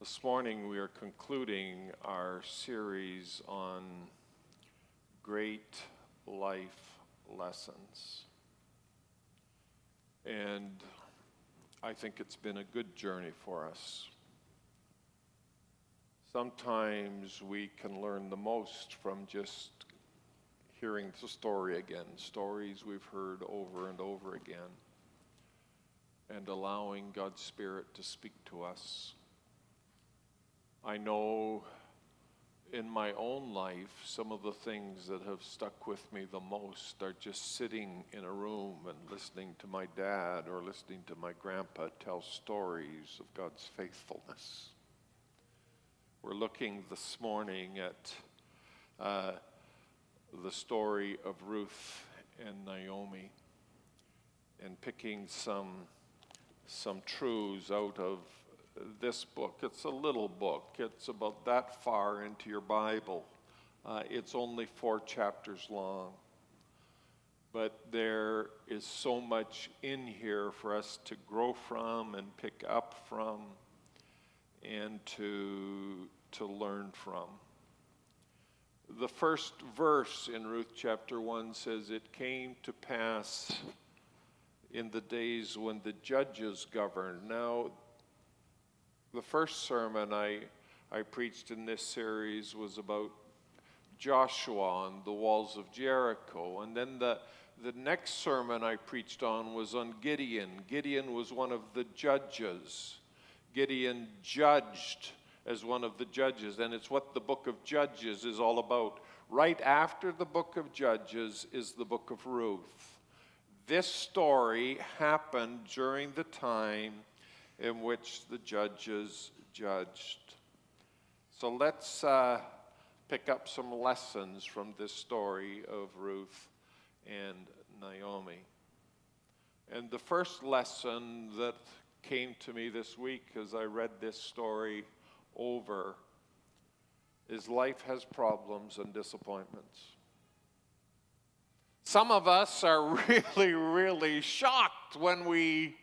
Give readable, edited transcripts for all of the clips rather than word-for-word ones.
This morning we are concluding our series on great life lessons. And I think it's been a good journey for us. Sometimes we can learn the most from just hearing the story again, stories we've heard over and over again, and allowing God's Spirit to speak to us. I know in my own life, some of the things that have stuck with me the most are just sitting in a room and listening to my dad or listening to my grandpa tell stories of God's faithfulness. We're looking this morning at the story of Ruth and Naomi and picking some truths out of this book. It's a little book. It's about that far into your Bible. It's only 4 chapters long. But there is so much in here for us to grow from and pick up from and to learn from. The first verse in Ruth chapter 1 says, "It came to pass in the days when the judges governed." Now, the first sermon I preached in this series was about Joshua and the walls of Jericho. And then the next sermon I preached on was on Gideon. Gideon was one of the judges. Gideon judged as one of the judges, and it's what the book of Judges is all about. Right after the book of Judges is the book of Ruth. This story happened during the time in which the judges judged. So let's pick up some lessons from this story of Ruth and Naomi. And the first lesson that came to me this week as I read this story over is life has problems and disappointments. Some of us are really, really shocked when we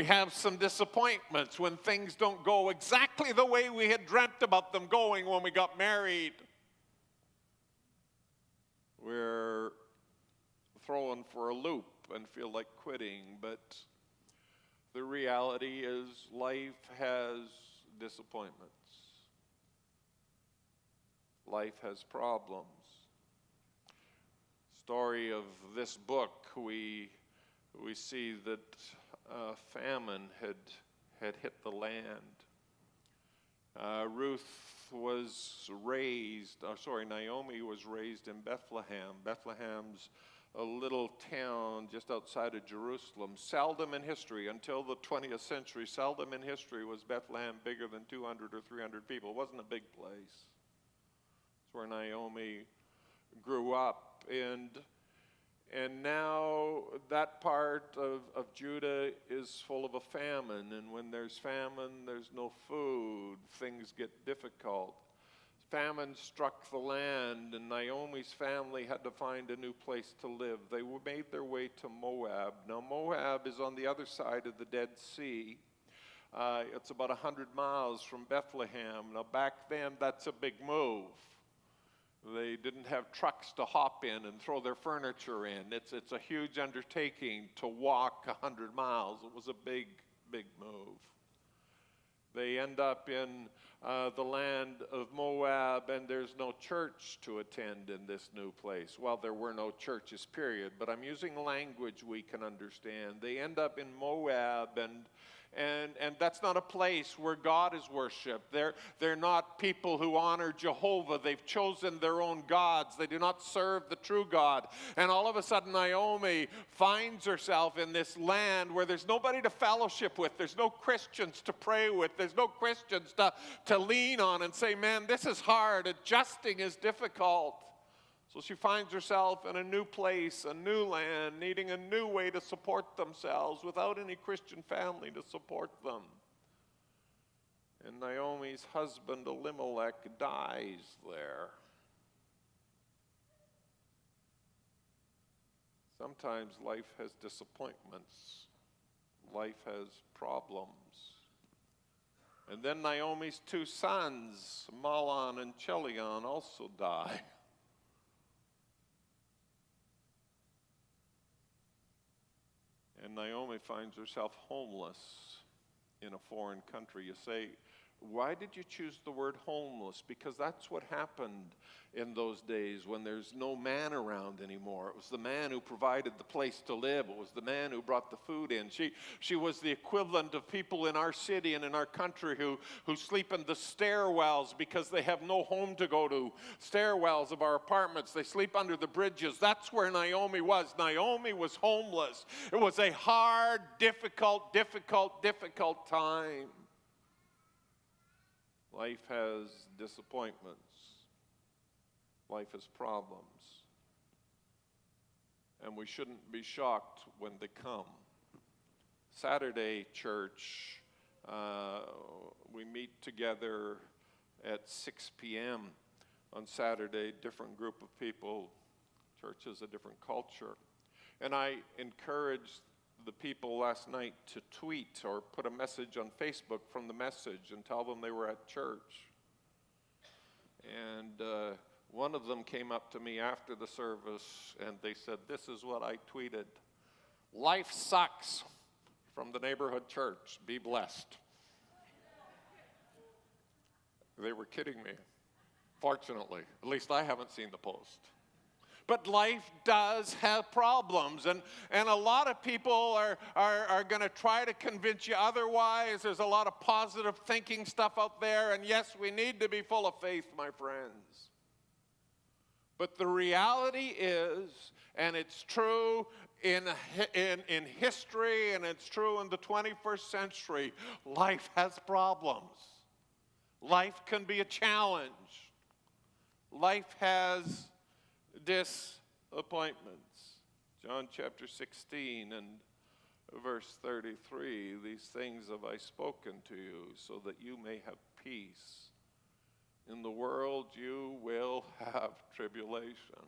have some disappointments, when things don't go exactly the way we had dreamt about them going when we got married. We're thrown for a loop and feel like quitting, but the reality is life has disappointments. Life has problems. Story of this book, we see that famine had hit the land. Naomi was raised in Bethlehem. Bethlehem's a little town just outside of Jerusalem. Seldom in history, until the 20th century, seldom in history was Bethlehem bigger than 200 or 300 people. It wasn't a big place. It's where Naomi grew up. And now that part of Judah is full of a famine. And when there's famine, there's no food. Things get difficult. Famine struck the land, and Naomi's family had to find a new place to live. They made their way to Moab. Now, Moab is on the other side of the Dead Sea. It's about 100 miles from Bethlehem. Now, back then, that's a big move. They didn't have trucks to hop in and throw their furniture in. It's a huge undertaking to walk 100 miles. It was a big, big move. They end up in the land of Moab, and there's no church to attend in this new place. Well, there were no churches, period, but I'm using language we can understand. They end up in Moab, and that's not a place where God is worshipped. They're not people who honor Jehovah. They've chosen their own gods. They do not serve the true God. And all of a sudden, Naomi finds herself in this land where there's nobody to fellowship with. There's no Christians to pray with. There's no Christians to lean on and say, man, this is hard. Adjusting is difficult. So she finds herself in a new place, a new land, needing a new way to support themselves without any Christian family to support them. And Naomi's husband, Elimelech, dies there. Sometimes life has disappointments. Life has problems. And then Naomi's two sons, Mahlon and Chilion, also die. And Naomi finds herself homeless in a foreign country. You say, why did you choose the word homeless? Because that's what happened in those days when there's no man around anymore. It was the man who provided the place to live. It was the man who brought the food in. She was the equivalent of people in our city and in our country who sleep in the stairwells because they have no home to go to. Stairwells of our apartments. They sleep under the bridges. That's where Naomi was. Naomi was homeless. It was a hard, difficult time. Life has disappointments. Life has problems. And we shouldn't be shocked when they come. Saturday church, we meet together at 6 p.m. on Saturday, different group of people. Church is a different culture. And I encouraged the people last night to tweet or put a message on Facebook from the message and tell them they were at church. And one of them came up to me after the service and they said, this is what I tweeted: life sucks from the Neighborhood Church. Be blessed. They were kidding me, fortunately. At least I haven't seen the post. But life does have problems, and a lot of people are going to try to convince you otherwise. There's a lot of positive thinking stuff out there, and yes, we need to be full of faith, my friends. But the reality is, and it's true in history, and it's true in the 21st century, life has problems. Life can be a challenge. Life has disappointments. John chapter 16 and verse 33, these things have I spoken to you so that you may have peace. In the world you will have tribulation.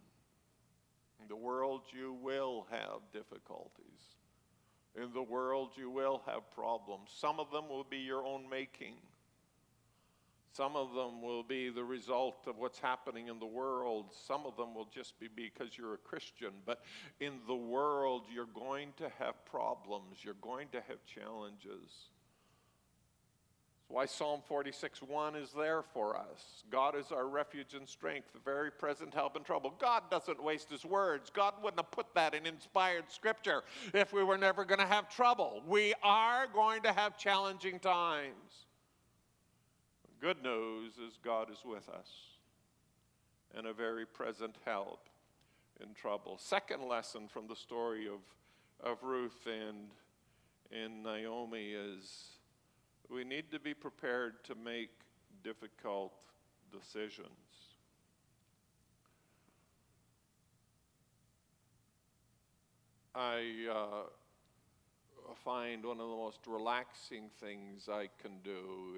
In the world you will have difficulties. In the world you will have problems. Some of them will be your own making. Some of them will be the result of what's happening in the world. Some of them will just be because you're a Christian. But in the world, you're going to have problems. You're going to have challenges. That's why Psalm 46:1 is there for us. God is our refuge and strength, the very present help in trouble. God doesn't waste his words. God wouldn't have put that in inspired scripture if we were never going to have trouble. We are going to have challenging times. Good news is God is with us and a very present help in trouble. Second lesson from the story of Ruth and Naomi is we need to be prepared to make difficult decisions. I find one of the most relaxing things I can do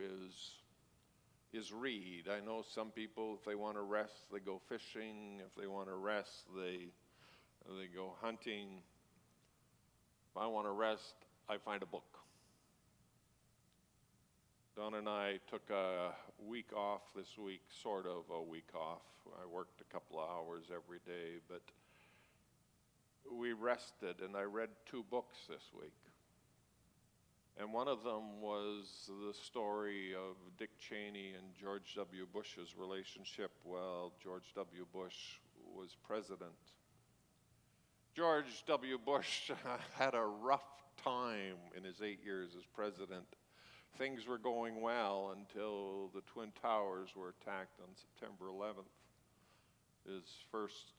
is read. I know some people, if they want to rest, they go fishing. If they want to rest, they go hunting. If I want to rest, I find a book. Don and I took a week off this week, sort of a week off. I worked a couple of hours every day, but we rested, and I read 2 books this week. And one of them was the story of Dick Cheney and George W. Bush's relationship while George W. Bush was president. George W. Bush had a rough time in his 8 years as president. Things were going well until the Twin Towers were attacked on September 11th, his first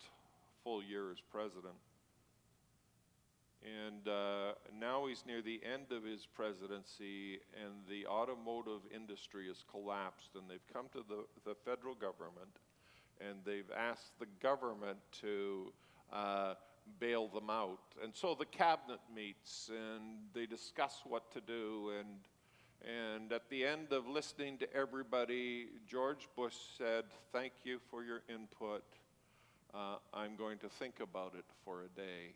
full year as president. And now he's near the end of his presidency, and the automotive industry has collapsed, and they've come to the federal government, and they've asked the government to bail them out. And so the cabinet meets, and they discuss what to do, and at the end of listening to everybody, George Bush said, "Thank you for your input. I'm going to think about it for a day."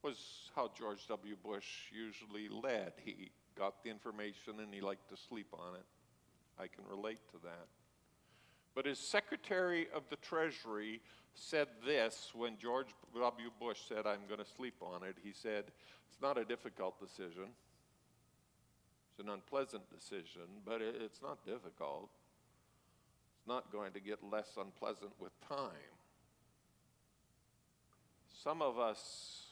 Was how George W. Bush usually led. He got the information and he liked to sleep on it. I can relate to that. But his Secretary of the Treasury said this when George W. Bush said, I'm going to sleep on it. He said, it's not a difficult decision. It's an unpleasant decision, but it's not difficult. It's not going to get less unpleasant with time. Some of us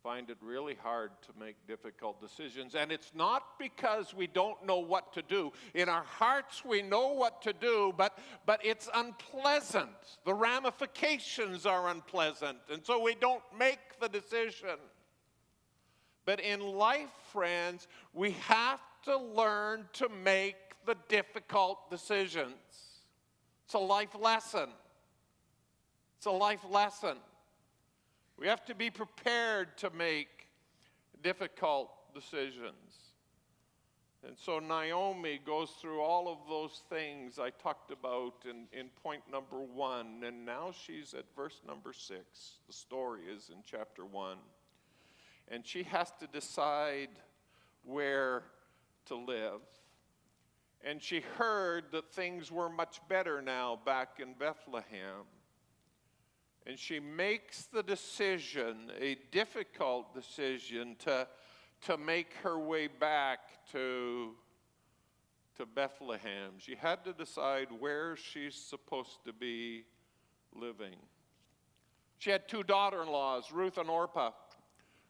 find it really hard to make difficult decisions, and it's not because we don't know what to do. In our hearts we know what to do, but it's unpleasant. The ramifications are unpleasant, and so we don't make the decision. But in life, friends, we have to learn to make the difficult decisions. It's a life lesson. It's a life lesson. We have to be prepared to make difficult decisions. And so Naomi goes through all of those things I talked about in point number 1, and now she's at verse number 6. The story is in chapter 1. And she has to decide where to live. And she heard that things were much better now back in Bethlehem. And she makes the decision, a difficult decision, to make her way back to Bethlehem. She had to decide where she's supposed to be living. She had 2 daughter-in-laws, Ruth and Orpah.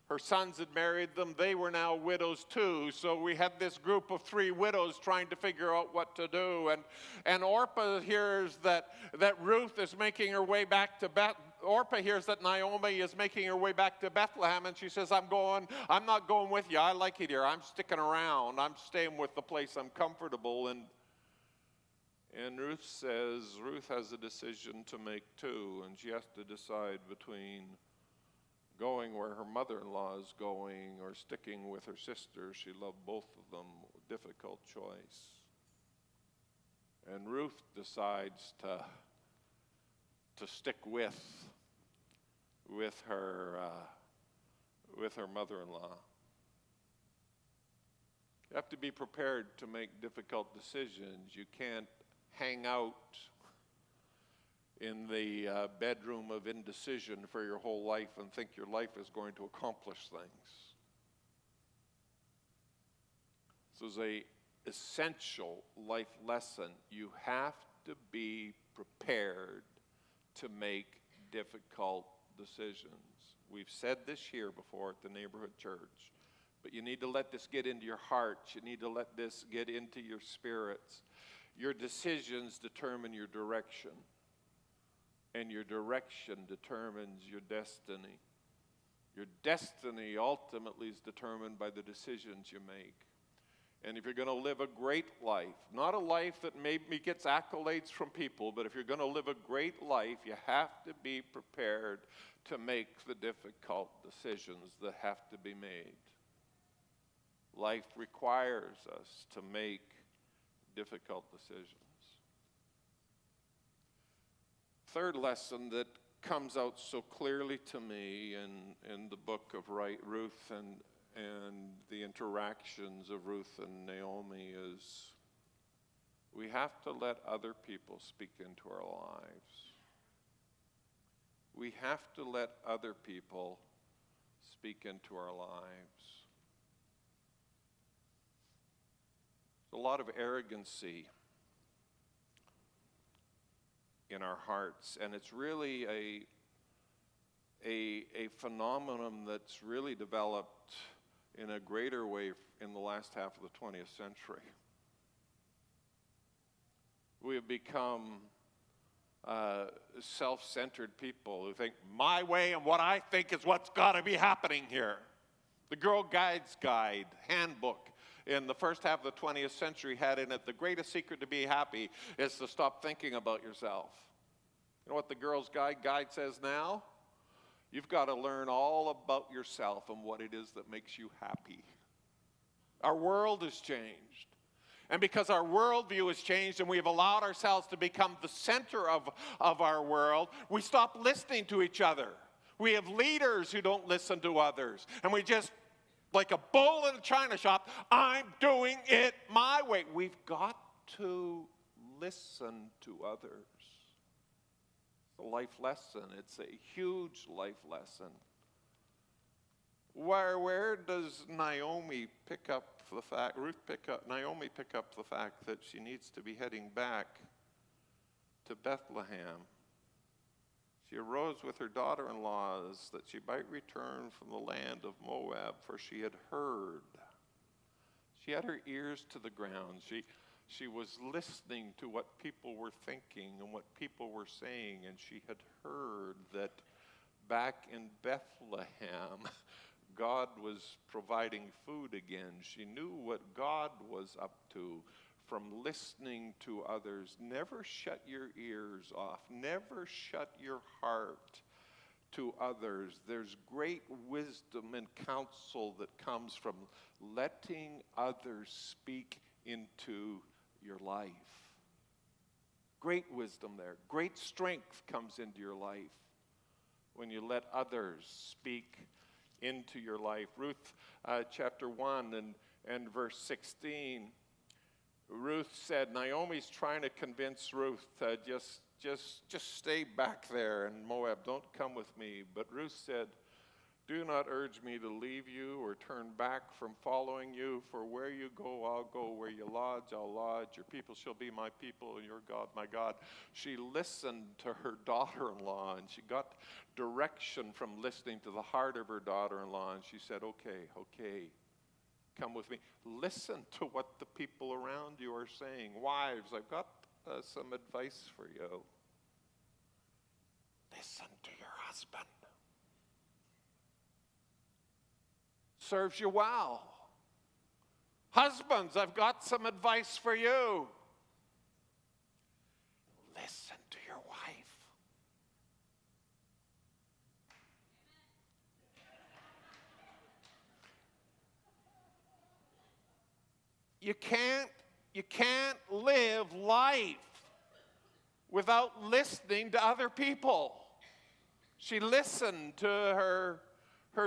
Her sons had married them. They were now widows too. So we had this group of 3 widows trying to figure out what to do. And Orpah hears that Ruth is making her way back to Orpah hears that Naomi is making her way back to Bethlehem, and she says, I'm not going with you. I like it here. I'm sticking around. I'm staying with the place I'm comfortable. And Ruth says, Ruth has a decision to make too, and she has to decide between going where her mother-in-law is going or sticking with her sister. She loved both of them. Difficult choice. And Ruth decides to stick with her mother-in-law. You have to be prepared to make difficult decisions. You can't hang out in the bedroom of indecision for your whole life and think your life is going to accomplish things. This is an essential life lesson. You have to be prepared to make difficult decisions. We've said this here before at the Neighborhood Church, but you need to let this get into your hearts. You need to let this get into your spirits. Your decisions determine your direction. And your direction determines your destiny. Your destiny ultimately is determined by the decisions you make. And if you're going to live a great life, not a life that maybe gets accolades from people, but if you're going to live a great life, you have to be prepared to make the difficult decisions that have to be made. Life requires us to make difficult decisions. Third lesson that comes out so clearly to me in the book of Ruth and the interactions of Ruth and Naomi is we have to let other people speak into our lives. We have to let other people speak into our lives. There's a lot of arrogancy in our hearts, and it's really a phenomenon that's really developed in a greater way in the last half of the 20th century. We have become self-centered people who think my way and what I think is what's got to be happening here. The Girl Guides Guide handbook in the first half of the 20th century had in it, the greatest secret to be happy is to stop thinking about yourself. You know what the Girl's Guide says now? You've got to learn all about yourself and what it is that makes you happy. Our world has changed. And because our worldview has changed and we've allowed ourselves to become the center of our world, we stop listening to each other. We have leaders who don't listen to others. And we just like a bull in a china shop. I'm doing it my way. We've got to listen to others. It's a life lesson. It's a huge life lesson. Where does Naomi pick up the fact, Naomi pick up the fact that she needs to be heading back to Bethlehem? She arose with her daughter-in-laws that she might return from the land of Moab, for she had heard. She had her ears to the ground. She was listening to what people were thinking and what people were saying, and she had heard that back in Bethlehem, God was providing food again. She knew what God was up to from listening to others. Never shut your ears off. Never shut your heart to others. There's great wisdom and counsel that comes from letting others speak into your life. Great wisdom there. Great strength comes into your life when you let others speak into your life. Ruth chapter 1 and verse 16. Ruth said, Naomi's trying to convince Ruth, just stay back there in Moab. Don't come with me. But Ruth said, do not urge me to leave you or turn back from following you. For where you go, I'll go. Where you lodge, I'll lodge. Your people shall be my people, and your God, my God. She listened to her daughter-in-law, and she got direction from listening to the heart of her daughter-in-law. And she said, okay, come with me. Listen to what the people around you are saying. Wives, I've got some advice for you. Listen to your husband. Serves you well. Husbands, I've got some advice for you. Listen to your wife. You can't live life without listening to other people. She listened to her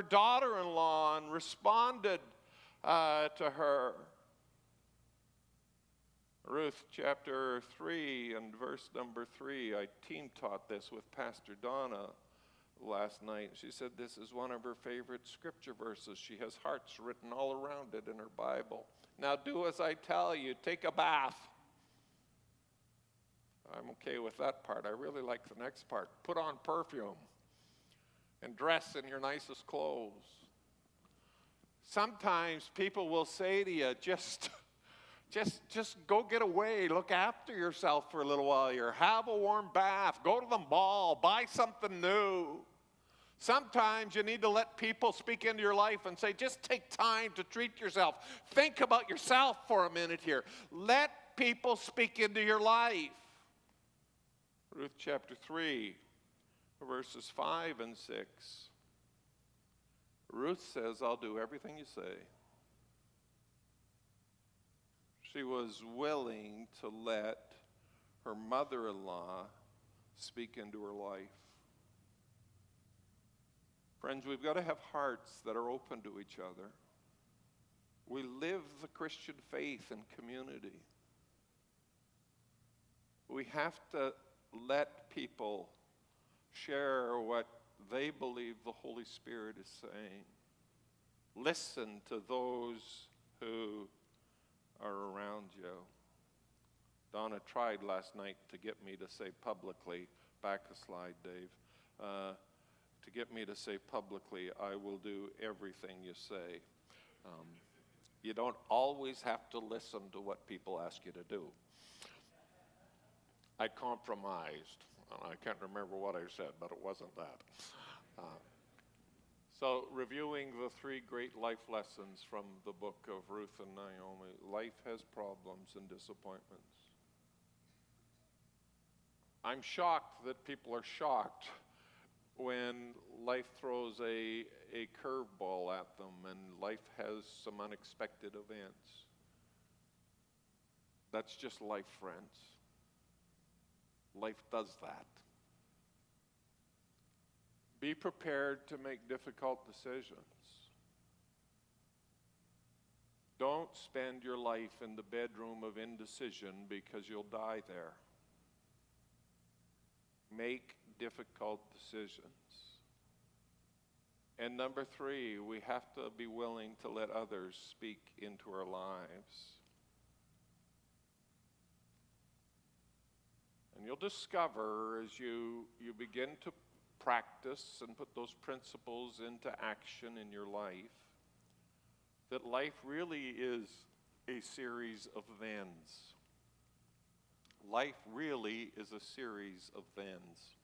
daughter-in-law and responded to her. Ruth chapter 3 and verse number 3. I team taught this with Pastor Donna last night. She said this is one of her favorite scripture verses. She has hearts written all around it in her Bible. Now do as I tell you. Take a bath. I'm okay with that part. I really like the next part. Put on perfume and dress in your nicest clothes. Sometimes people will say to you, just go get away. Look after yourself for a little while here. Have a warm bath. Go to the mall. Buy something new. Sometimes you need to let people speak into your life and say, just take time to treat yourself. Think about yourself for a minute here. Let people speak into your life. Ruth chapter 3, verses 5 and 6. Ruth says, I'll do everything you say. She was willing to let her mother-in-law speak into her life. Friends, we've got to have hearts that are open to each other. We live the Christian faith in community. We have to let people share what they believe the Holy Spirit is saying. Listen to those who are around you. Donna tried last night to get me to say publicly, back a slide, Dave, to get me to say publicly, I will do everything you say. You don't always have to listen to what people ask you to do. I compromised. I can't remember what I said, but it wasn't that. So reviewing the three great life lessons from the book of Ruth and Naomi. Life has problems and disappointments. I'm shocked that people are shocked when life throws a curveball at them and life has some unexpected events. That's just life, friends. Life does that. Be prepared to make difficult decisions. Don't spend your life in the bedroom of indecision because you'll die there. Make difficult decisions. And number 3, we have to be willing to let others speak into our lives. And you'll discover as you begin to practice and put those principles into action in your life, that life really is a series of thens. Life really is a series of thens.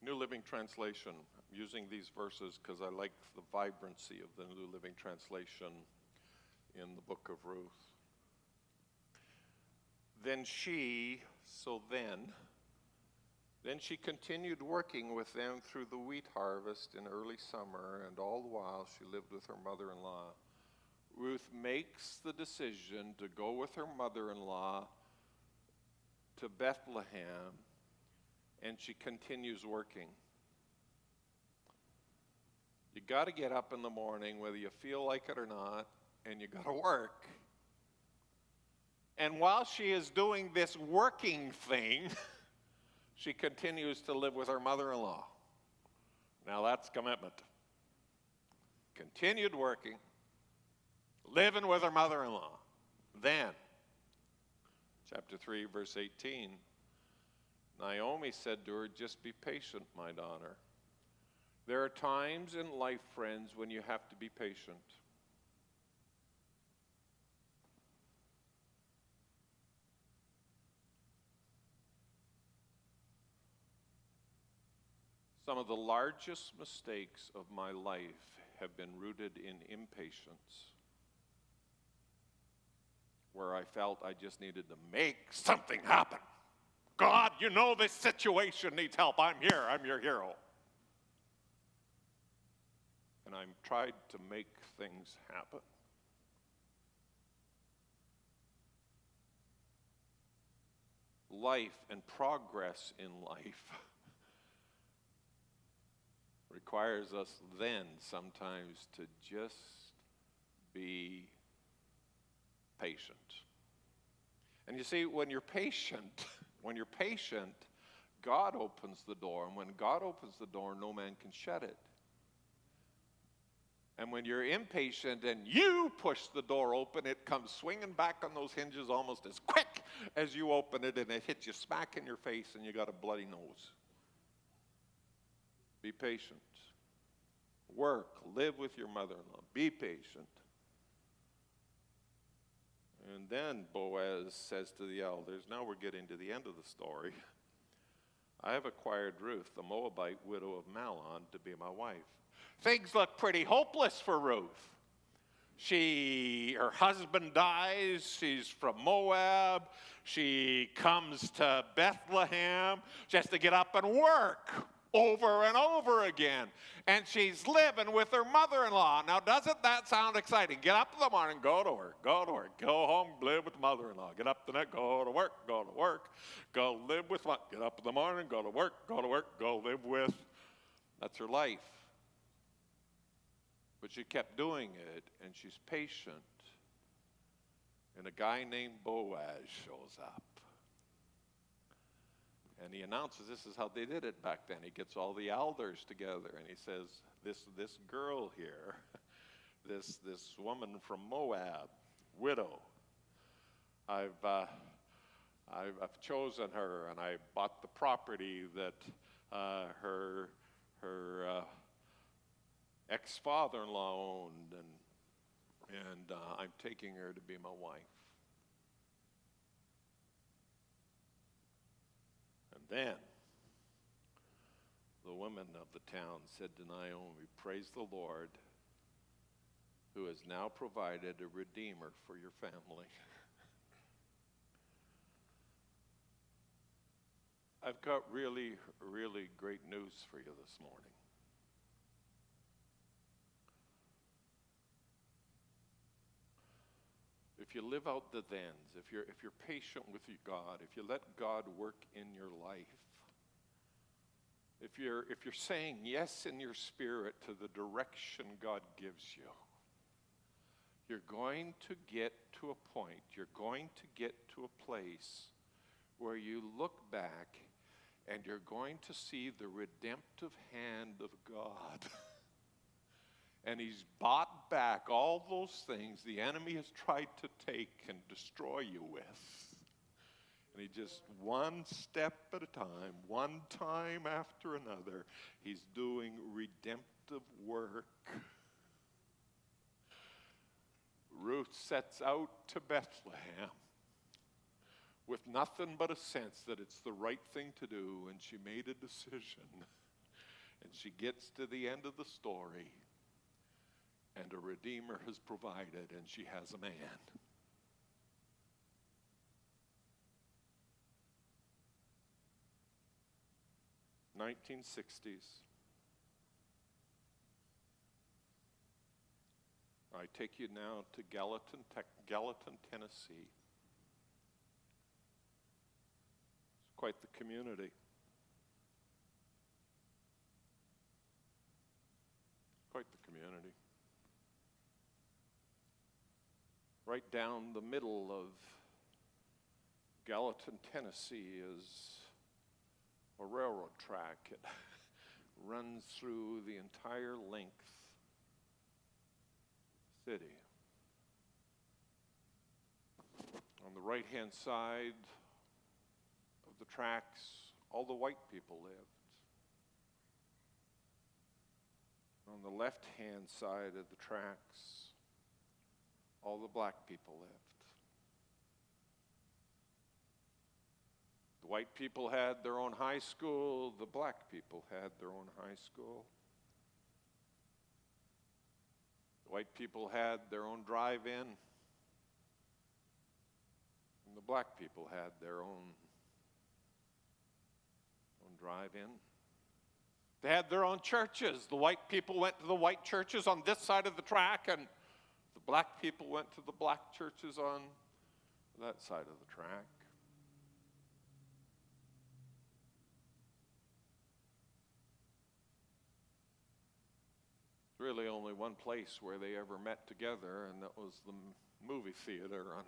New Living Translation. I'm using these verses because I like the vibrancy of the New Living Translation in the book of Ruth. Then she continued working with them through the wheat harvest in early summer, and all the while she lived with her mother-in-law. Ruth makes the decision to go with her mother-in-law to Bethlehem, and she continues working. You got to get up in the morning, whether you feel like it or not, and you got to work. And while she is doing this working thing, she continues to live with her mother-in-law. Now that's commitment. Continued working, living with her mother-in-law. Then, chapter 3, verse 18, Naomi said to her, just be patient, my daughter. There are times in life, friends, when you have to be patient. Some of the largest mistakes of my life have been rooted in impatience, where I felt I just needed to make something happen. God, you know this situation needs help. I'm here. I'm your hero. And I've tried to make things happen. Life and progress in life requires us then sometimes to just be patient. And you see, when you're patient, God opens the door. And when God opens the door, no man can shut it. And when you're impatient and you push the door open, it comes swinging back on those hinges almost as quick as you open it, and it hits you smack in your face and you got a bloody nose. Be patient. Work. Live with your mother-in-law. Be patient. And then Boaz says to the elders, now we're getting to the end of the story. I have acquired Ruth, the Moabite widow of Mahlon, to be my wife. Things look pretty hopeless for Ruth. Her husband dies. She's from Moab. She comes to Bethlehem. She has to get up and work over and over again. And she's living with her mother-in-law. Now, doesn't that sound exciting? Get up in the morning, go to work, go home, live with mother-in-law. Get up the night, go to work, go live with what? Get up in the morning, go to work, go live with. That's her life. But she kept doing it, and she's patient. And a guy named Boaz shows up. And he announces this is how they did it back then. He gets all the elders together, and he says, this girl here, this woman from Moab, widow, I've chosen her, and I bought the property that her ex-father-in-law owned, and I'm taking her to be my wife. And then the women of the town said to Naomi, praise the Lord, who has now provided a redeemer for your family. I've got really, really great news for you this morning. If you live out the thens, if you're patient with your God, if you let God work in your life, if if you're saying yes in your spirit to the direction God gives you, you're going to get to a point, you're going to get to a place where you look back and you're going to see the redemptive hand of God. And he's bought back all those things the enemy has tried to take and destroy you with. And he just, one step at a time, one time after another, he's doing redemptive work. Ruth sets out to Bethlehem with nothing but a sense that it's the right thing to do, and she made a decision. And she gets to the end of the story, and a Redeemer has provided, and she has a man. '60s. I take you now to Gallatin, Tennessee. It's quite the community. Quite the community. Right down the middle of Gallatin, Tennessee is a railroad track. It runs through the entire length of the city. On the right-hand side of the tracks, all the white people lived. On the left-hand side of the tracks, all the black people lived. The white people had their own high school, the black people had their own high school. The white people had their own drive-in, and the black people had their own drive-in. They had their own churches. The white people went to the white churches on this side of the track, and the black people went to the black churches on that side of the track. Really only one place where they ever met together, and that was the movie theater on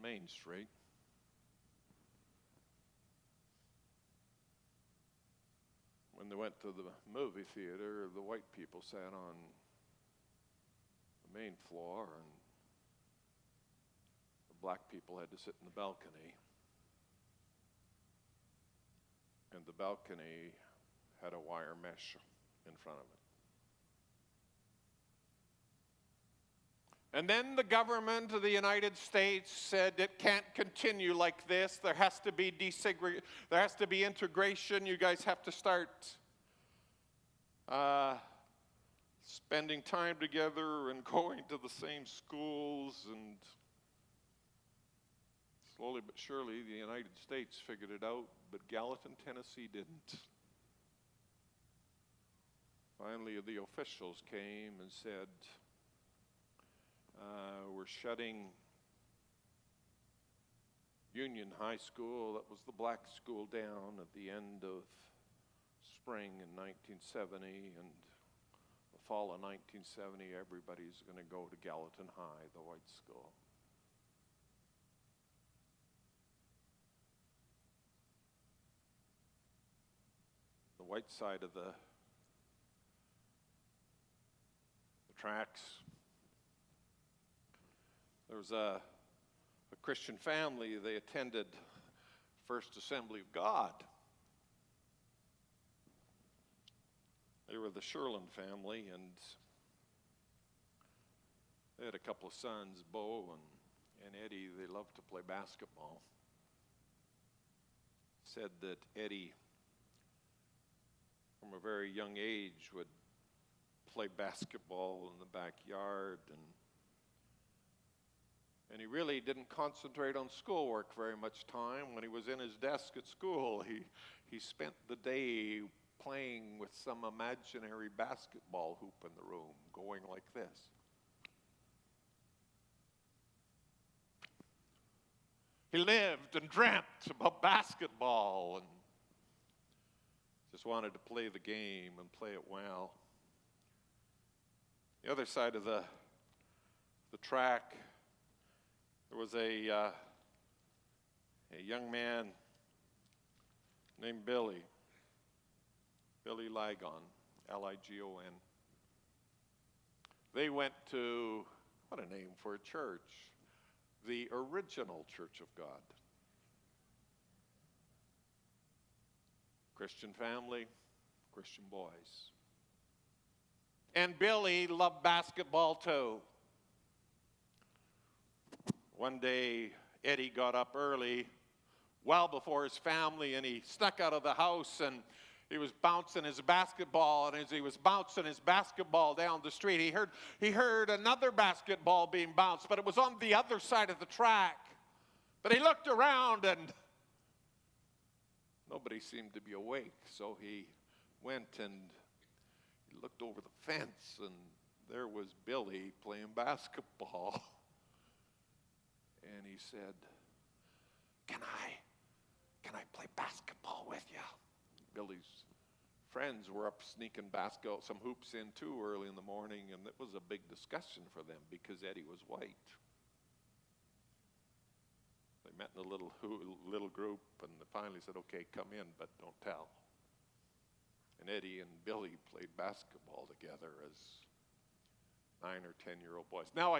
Main Street. When they went to the movie theater, the white people sat on the main floor, and the black people had to sit in the balcony. And the balcony had a wire mesh in front of it. And then the government of the United States said it can't continue like this. There has to be there has to be integration. You guys have to start spending time together and going to the same schools. And slowly but surely, the United States figured it out, but Gallatin, Tennessee didn't. Finally, the officials came and said, we're shutting Union High School, that was the black school, down at the end of spring in 1970, and the fall of 1970, everybody's going to go to Gallatin High, the white school. The white side of the tracks, there was a Christian family. They attended First Assembly of God. They were the Sherlin family, and they had a couple of sons, Bo and Eddie. They loved to play basketball. Said that Eddie, from a very young age, would play basketball in the backyard, and he really didn't concentrate on schoolwork very much time. When he was in his desk at school, he spent the day playing with some imaginary basketball hoop in the room, going like this. He lived and dreamt about basketball, and just just wanted to play the game and play it well. The other side of the track, there was a young man named Billy Ligon, Ligon. They went to, what a name for a church, the original Church of God. Christian family, Christian boys. And Billy loved basketball too. One day, Eddie got up early, well before his family, and he snuck out of the house, and he was bouncing his basketball, and as he was bouncing his basketball down the street, he heard another basketball being bounced, but it was on the other side of the track. But he looked around, and nobody seemed to be awake, so he went and he looked over the fence, and there was Billy playing basketball. And he said, Can I play basketball with you? Billy's friends were up sneaking some hoops in too early in the morning, and it was a big discussion for them because Eddie was white. They met in a little group, and they finally said, okay, come in, but don't tell. And Eddie and Billy played basketball together as 9 or 10-year-old boys. Now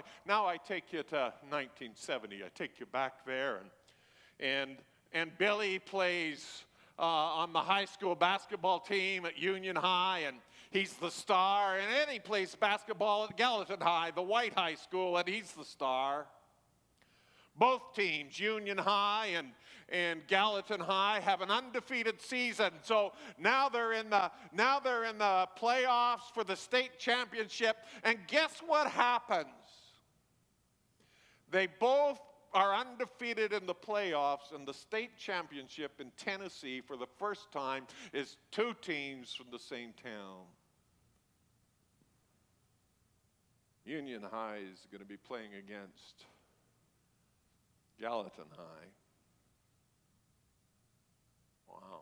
I take you to 1970. I take you back there, and Billy plays on the high school basketball team at Union High, and he's the star. And Eddie plays basketball at Gallatin High, the white high school, and he's the star. Both teams, Union High and Gallatin High, have an undefeated season. So now they're in the playoffs for the state championship. And guess what happens? They both are undefeated in the playoffs, and the state championship in Tennessee for the first time is two teams from the same town. Union High is going to be playing against Gallatin High. Wow.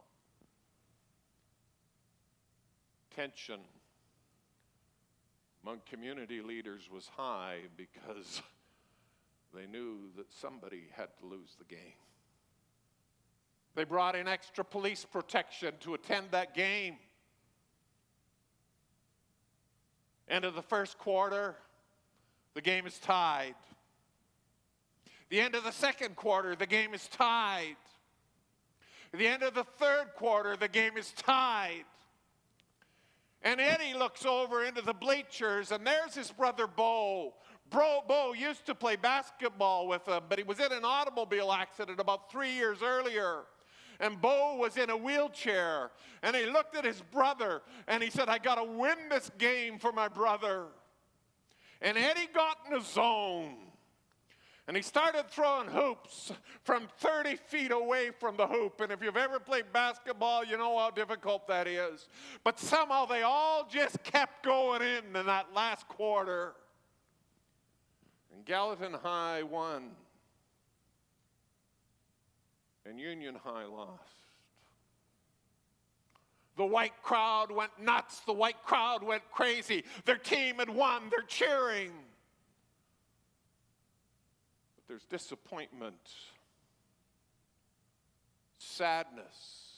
Tension among community leaders was high because they knew that somebody had to lose the game. They brought in extra police protection to attend that game. End of the first quarter, the game is tied. The end of the second quarter, the game is tied. The end of the third quarter, the game is tied. And Eddie looks over into the bleachers, and there's his brother Bo. Bo used to play basketball with him, but he was in an automobile accident about 3 years earlier. And Bo was in a wheelchair, and he looked at his brother, and he said, I got to win this game for my brother. And Eddie got in a zone. And he started throwing hoops from 30 feet away from the hoop. And if you've ever played basketball, you know how difficult that is. But somehow they all just kept going in that last quarter. And Gallatin High won. And Union High lost. The white crowd went nuts. The white crowd went crazy. Their team had won. They're cheering. There's disappointment, sadness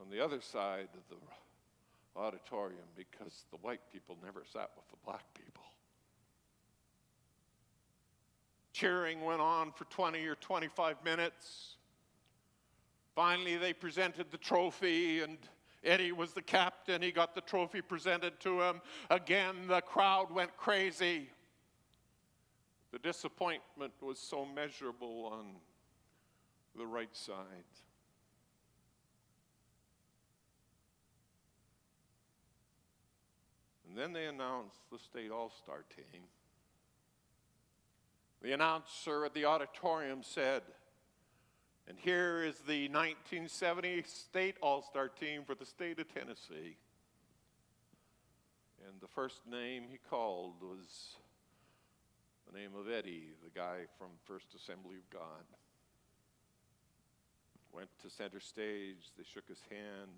on the other side of the auditorium because the white people never sat with the black people. Cheering went on for 20 or 25 minutes. Finally, they presented the trophy, and Eddie was the captain. He got the trophy presented to him. Again, the crowd went crazy. The disappointment was so measurable on the right side. And then they announced the state all-star team. The announcer at the auditorium said, and here is the 1970 state all-star team for the state of Tennessee. And the first name he called was the name of Eddie, the guy from First Assembly of God. Went to center stage. They shook his hand.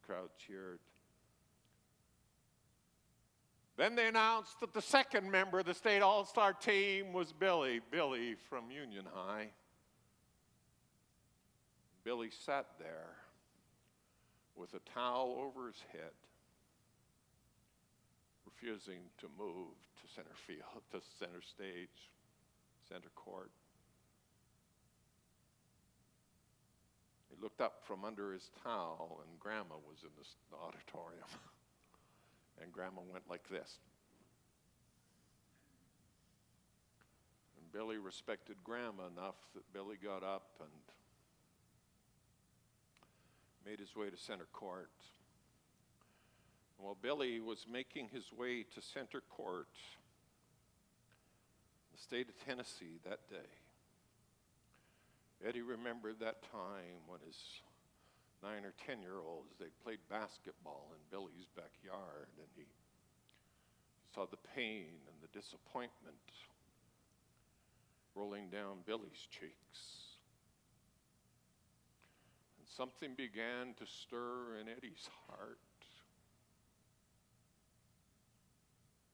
The crowd cheered. Then they announced that the second member of the state all-star team was Billy from Union High. Billy sat there with a towel over his head, refusing to move to center field, to center stage, center court. He looked up from under his towel, and Grandma was in the auditorium. And Grandma went like this. And Billy respected Grandma enough that Billy got up and made his way to center court. And while Billy was making his way to center court, in the state of Tennessee that day, Eddie remembered that time when his 9 or 10-year-olds, they played basketball in Billy's backyard, and he saw the pain and the disappointment rolling down Billy's cheeks. And something began to stir in Eddie's heart.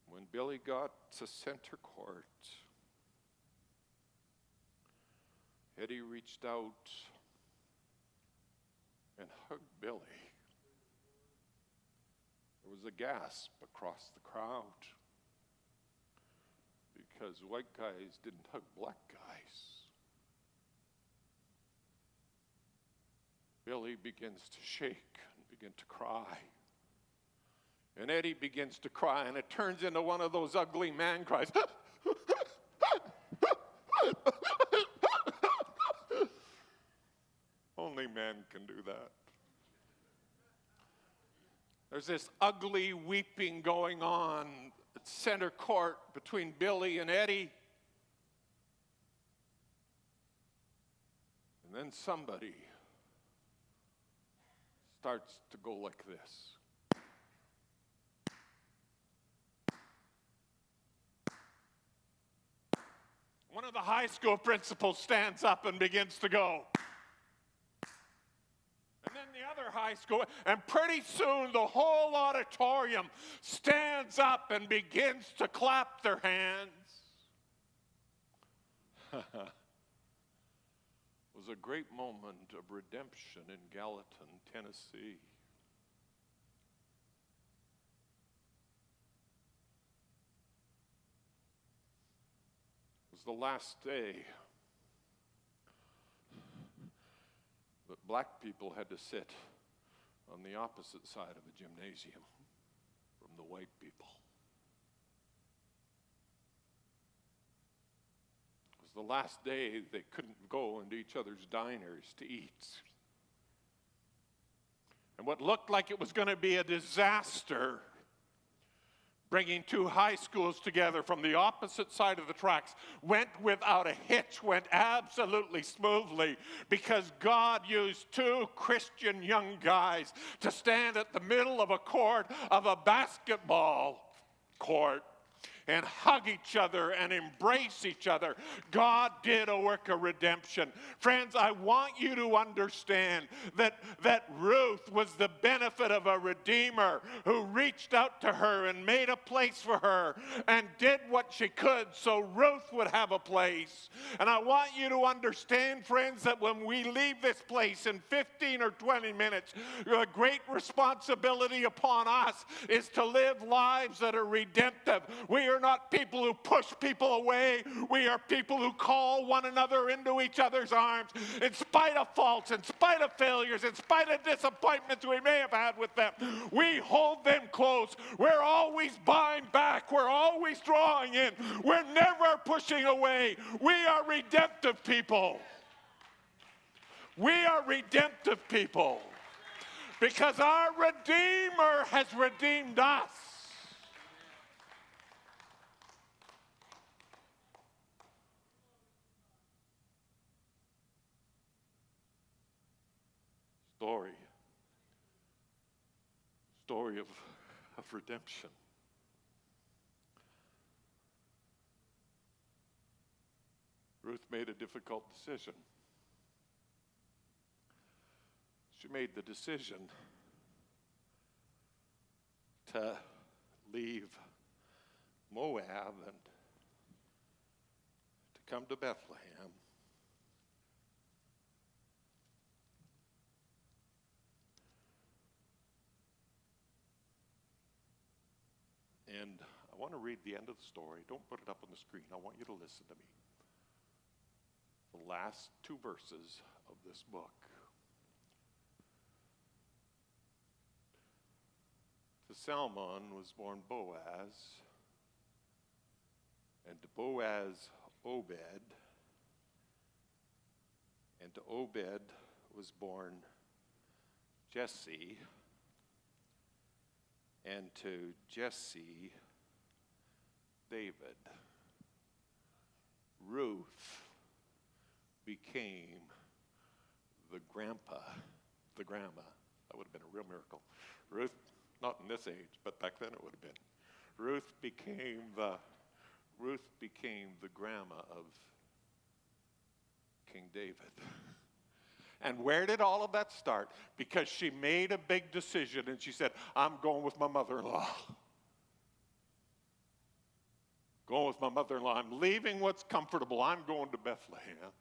When Billy got to center court, Eddie reached out and hugged Billy. There was a gasp across the crowd because white guys didn't hug black guys. Billy begins to shake and begin to cry. And Eddie begins to cry, and it turns into one of those ugly man cries. Only men can do that. There's this ugly weeping going on at center court between Billy and Eddie. And then somebody starts to go like this. One of the high school principals stands up and begins to go. And then the other high school, and pretty soon the whole auditorium stands up and begins to clap their hands. It was a great moment of redemption in Gallatin, Tennessee. It was the last day that black people had to sit on the opposite side of a gymnasium from the white people. It was the last day they couldn't go into each other's diners to eat. And what looked like it was going to be a disaster, bringing two high schools together from the opposite side of the tracks, went without a hitch, went absolutely smoothly, because God used two Christian young guys to stand at the middle of a court, of a basketball court, and hug each other and embrace each other. God did a work of redemption. Friends, I want you to understand that Ruth was the benefit of a redeemer who reached out to her and made a place for her and did what she could so Ruth would have a place. And I want you to understand, friends, that when we leave this place in 15 or 20 minutes, a great responsibility upon us is to live lives that are redemptive. We are not people who push people away. We are people who call one another into each other's arms in spite of faults, in spite of failures, in spite of disappointments we may have had with them. We hold them close. We're always buying back. We're always drawing in. We're never pushing away. We are redemptive people. We are redemptive people because our Redeemer has redeemed us. Story of redemption. Ruth made a difficult decision. She made the decision to leave Moab and to come to Bethlehem. And I want to read the end of the story. Don't put it up on the screen. I want you to listen to me. The last two verses of this book. To Salmon was born Boaz, and to Boaz, Obed, and to Obed was born Jesse, and to Jesse, David. Ruth became the grandma. That would have been a real miracle. Ruth, not in this age, but back then it would have been. Ruth became the grandma of King David. And where did all of that start? Because she made a big decision and she said, I'm going with my mother-in-law. Going with my mother-in-law. I'm leaving what's comfortable. I'm going to Bethlehem.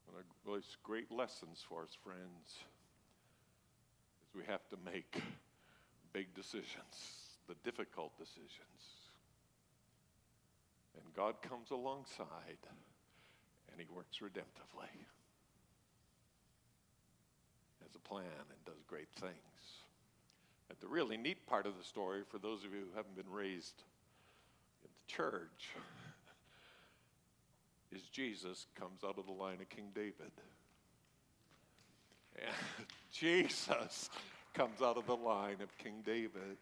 One of those great lessons for us, friends, is we have to make big decisions, the difficult decisions. And God comes alongside and he works redemptively. Has a plan and does great things. And the really neat part of the story, for those of you who haven't been raised in the church, is Jesus comes out of the line of King David. And Jesus comes out of the line of King David.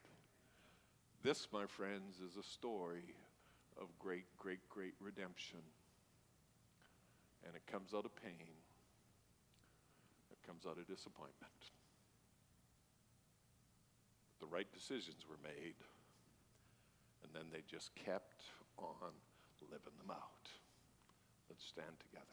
This, my friends, is a story of great, great, great redemption. And it comes out of pain. It comes out of disappointment. The right decisions were made, and then they just kept on living them out. Let's stand together.